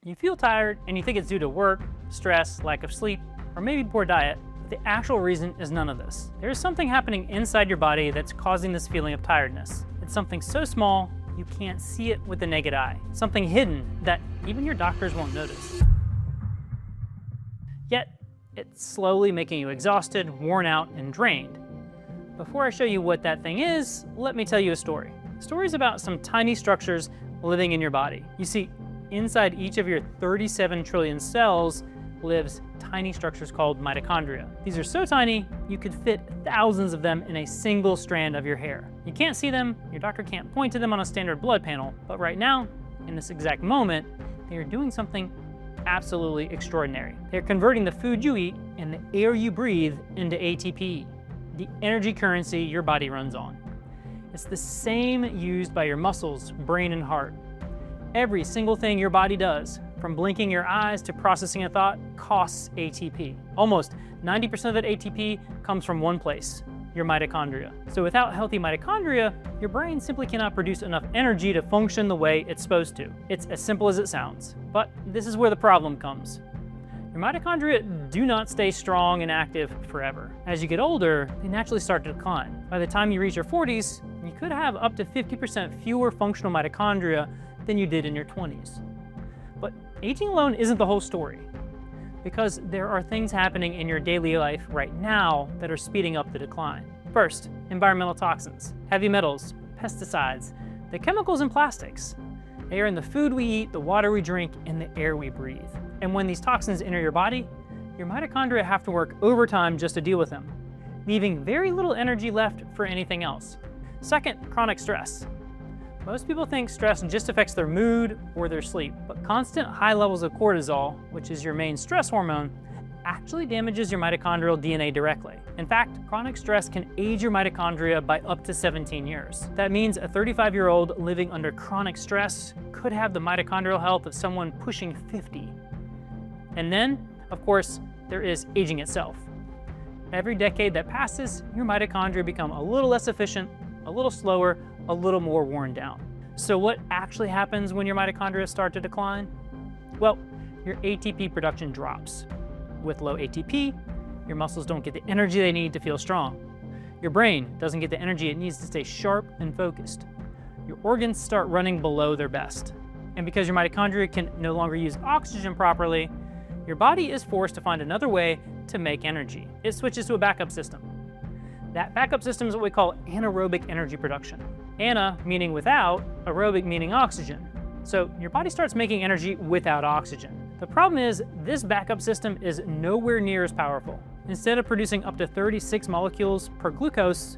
You feel tired and you think it's due to work, stress, lack of sleep, or maybe poor diet, but the actual reason is none of this. There's something happening inside your body that's causing this feeling of tiredness. It's something so small you can't see it with the naked eye. Something hidden that even your doctors won't notice. Yet, it's slowly making you exhausted, worn out, and drained. Before I show you what that thing is, let me tell you a story. The story's about some tiny structures living in your body. You see, inside each of your 37 trillion cells lives tiny structures called mitochondria. These are so tiny, you could fit thousands of them in a single strand of your hair. You can't see them, your doctor can't point to them on a standard blood panel, but right now, in this exact moment, they are doing something absolutely extraordinary. They're converting the food you eat and the air you breathe into ATP, the energy currency your body runs on. It's the same used by your muscles, brain, and heart. Every single thing your body does, from blinking your eyes to processing a thought, costs ATP. Almost 90% of that ATP comes from one place, your mitochondria. So without healthy mitochondria, your brain simply cannot produce enough energy to function the way it's supposed to. It's as simple as it sounds. But this is where the problem comes. Your mitochondria do not stay strong and active forever. As you get older, they naturally start to decline. By the time you reach your 40s, you could have up to 50% fewer functional mitochondria than you did in your 20s. But aging alone isn't the whole story, because there are things happening in your daily life right now that are speeding up the decline. First, environmental toxins, heavy metals, pesticides, the chemicals in plastics. They are in the food we eat, the water we drink, and the air we breathe. And when these toxins enter your body, your mitochondria have to work overtime just to deal with them, leaving very little energy left for anything else. Second, chronic stress. Most people think stress just affects their mood or their sleep, but constant high levels of cortisol, which is your main stress hormone, actually damages your mitochondrial DNA directly. In fact, chronic stress can age your mitochondria by up to 17 years. That means a 35-year-old living under chronic stress could have the mitochondrial health of someone pushing 50. And then, of course, there is aging itself. Every decade that passes, your mitochondria become a little less efficient, a little slower, a little more worn down. So what actually happens when your mitochondria start to decline? Well, your ATP production drops. With low ATP, your muscles don't get the energy they need to feel strong. Your brain doesn't get the energy it needs to stay sharp and focused. Your organs start running below their best. And because your mitochondria can no longer use oxygen properly, your body is forced to find another way to make energy. It switches to a backup system. That backup system is what we call anaerobic energy production. Ana meaning without, aerobic meaning oxygen. So your body starts making energy without oxygen. The problem is this backup system is nowhere near as powerful. Instead of producing up to 36 molecules per glucose,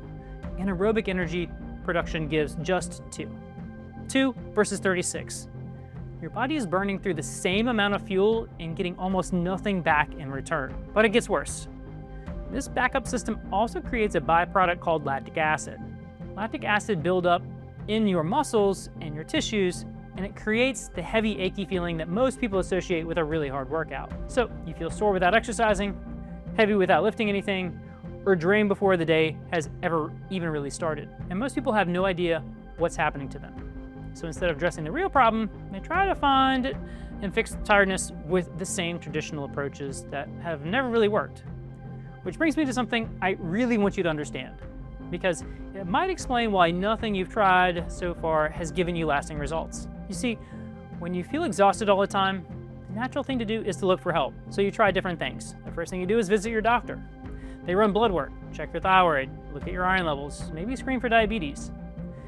anaerobic energy production gives just 2. 2 versus 36. Your body is burning through the same amount of fuel and getting almost nothing back in return. But it gets worse. This backup system also creates a byproduct called lactic acid. Lactic acid builds up in your muscles and your tissues, and it creates the heavy, achy feeling that most people associate with a really hard workout. So you feel sore without exercising, heavy without lifting anything, or drained before the day has ever even really started. And most people have no idea what's happening to them. So instead of addressing the real problem, they try to find and fix tiredness with the same traditional approaches that have never really worked. Which brings me to something I really want you to understand, because it might explain why nothing you've tried so far has given you lasting results. You see, when you feel exhausted all the time, the natural thing to do is to look for help. So you try different things. The first thing you do is visit your doctor. They run blood work, check your thyroid, look at your iron levels, maybe screen for diabetes.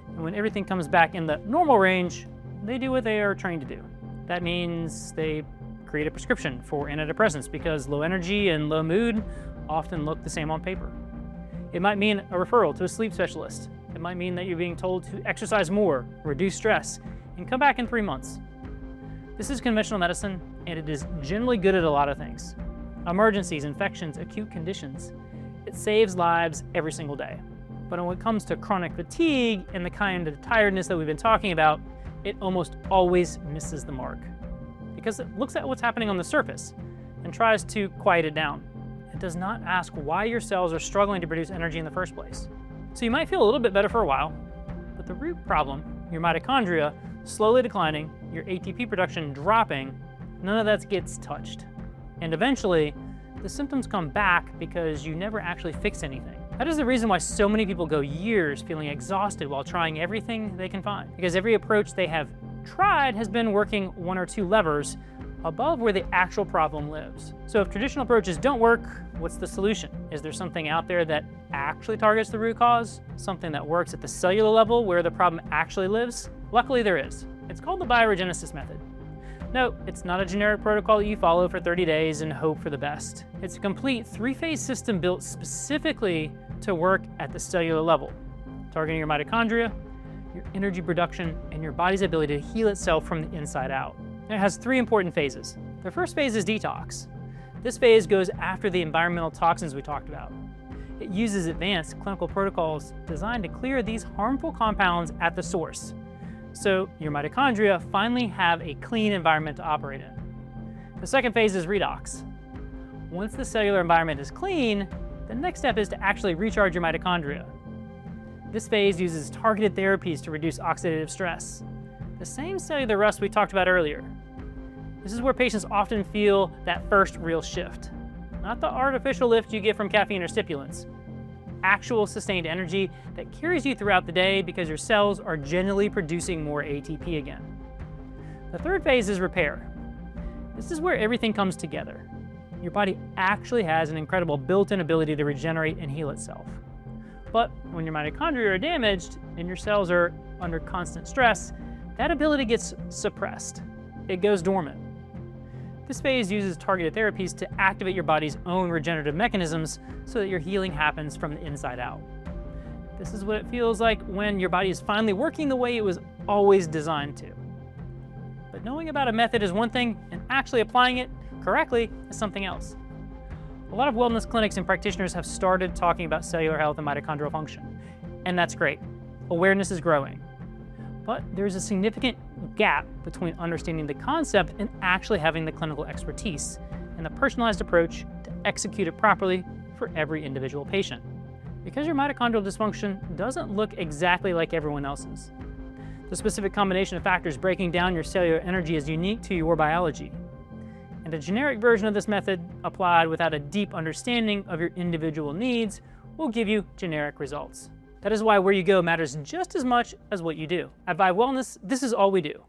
And when everything comes back in the normal range, they do what they are trained to do. That means they create a prescription for antidepressants because low energy and low mood often look the same on paper. It might mean a referral to a sleep specialist. It might mean that you're being told to exercise more, reduce stress, and come back in 3 months. This is conventional medicine, and it is generally good at a lot of things. Emergencies, infections, acute conditions. It saves lives every single day. But when it comes to chronic fatigue and the kind of tiredness that we've been talking about, it almost always misses the mark. Because it looks at what's happening on the surface and tries to quiet it down. It does not ask why your cells are struggling to produce energy in the first place. So you might feel a little bit better for a while, but the root problem, your mitochondria slowly declining, your ATP production dropping, None of that gets touched. And eventually, the symptoms come back because you never actually fix anything. That is the reason why so many people go years feeling exhausted while trying everything they can find. Because every approach they have tried has been working one or two levers above where the actual problem lives. So if traditional approaches don't work, what's the solution? Is there something out there that actually targets the root cause? Something that works at the cellular level where the problem actually lives? Luckily there is. It's called the BioRegenesis Method. No, it's not a generic protocol that you follow for 30 days and hope for the best. It's a complete three-phase system built specifically to work at the cellular level, targeting your mitochondria, your energy production, and your body's ability to heal itself from the inside out. It has three important phases. The first phase is detox. This phase goes after the environmental toxins we talked about. It uses advanced clinical protocols designed to clear these harmful compounds at the source, so your mitochondria finally have a clean environment to operate in. The second phase is redox. Once the cellular environment is clean, the next step is to actually recharge your mitochondria. This phase uses targeted therapies to reduce oxidative stress, the same cellular rust we talked about earlier. This is where patients often feel that first real shift. Not the artificial lift you get from caffeine or stipulants. Actual sustained energy that carries you throughout the day because your cells are generally producing more ATP again. The third phase is repair. This is where everything comes together. Your body actually has an incredible built-in ability to regenerate and heal itself. But when your mitochondria are damaged and your cells are under constant stress, that ability gets suppressed. It goes dormant. This phase uses targeted therapies to activate your body's own regenerative mechanisms so that your healing happens from the inside out. This is what it feels like when your body is finally working the way it was always designed to. But knowing about a method is one thing, and actually applying it correctly is something else. A lot of wellness clinics and practitioners have started talking about cellular health and mitochondrial function, and that's great. Awareness is growing. But there's a significant gap between understanding the concept and actually having the clinical expertise and the personalized approach to execute it properly for every individual patient. Because your mitochondrial dysfunction doesn't look exactly like everyone else's. The specific combination of factors breaking down your cellular energy is unique to your biology. And a generic version of this method, applied without a deep understanding of your individual needs, will give you generic results. That is why where you go matters just as much as what you do. At Vive Wellness, this is all we do.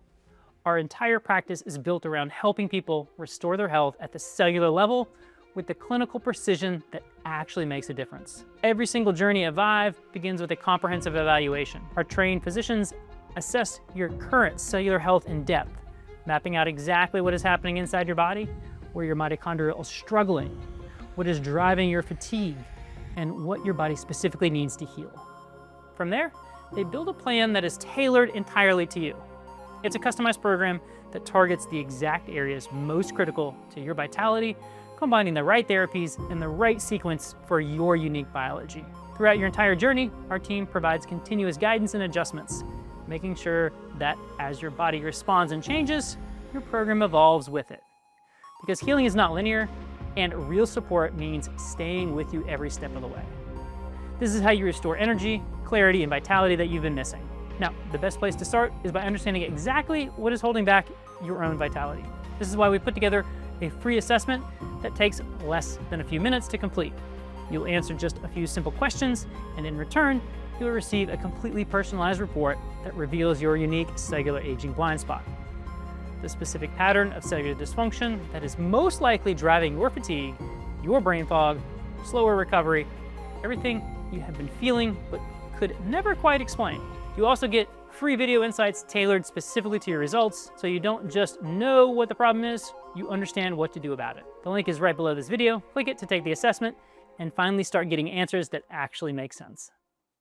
Our entire practice is built around helping people restore their health at the cellular level with the clinical precision that actually makes a difference. Every single journey at Vive begins with a comprehensive evaluation. Our trained physicians assess your current cellular health in depth, mapping out exactly what is happening inside your body, where your mitochondria are struggling, what is driving your fatigue, and what your body specifically needs to heal. From there, they build a plan that is tailored entirely to you. It's a customized program that targets the exact areas most critical to your vitality, combining the right therapies in the right sequence for your unique biology. Throughout your entire journey, our team provides continuous guidance and adjustments, making sure that as your body responds and changes, your program evolves with it. Because healing is not linear, and real support means staying with you every step of the way. This is how you restore energy, clarity, and vitality that you've been missing. Now, the best place to start is by understanding exactly what is holding back your own vitality. This is why we put together a free assessment that takes less than a few minutes to complete. You'll answer just a few simple questions, and in return, you'll receive a completely personalized report that reveals your unique cellular aging blind spot, the specific pattern of cellular dysfunction that is most likely driving your fatigue, your brain fog, slower recovery, everything you have been feeling but could never quite explain. You also get free video insights tailored specifically to your results, so you don't just know what the problem is, you understand what to do about it. The link is right below this video. Click it to take the assessment and finally start getting answers that actually make sense.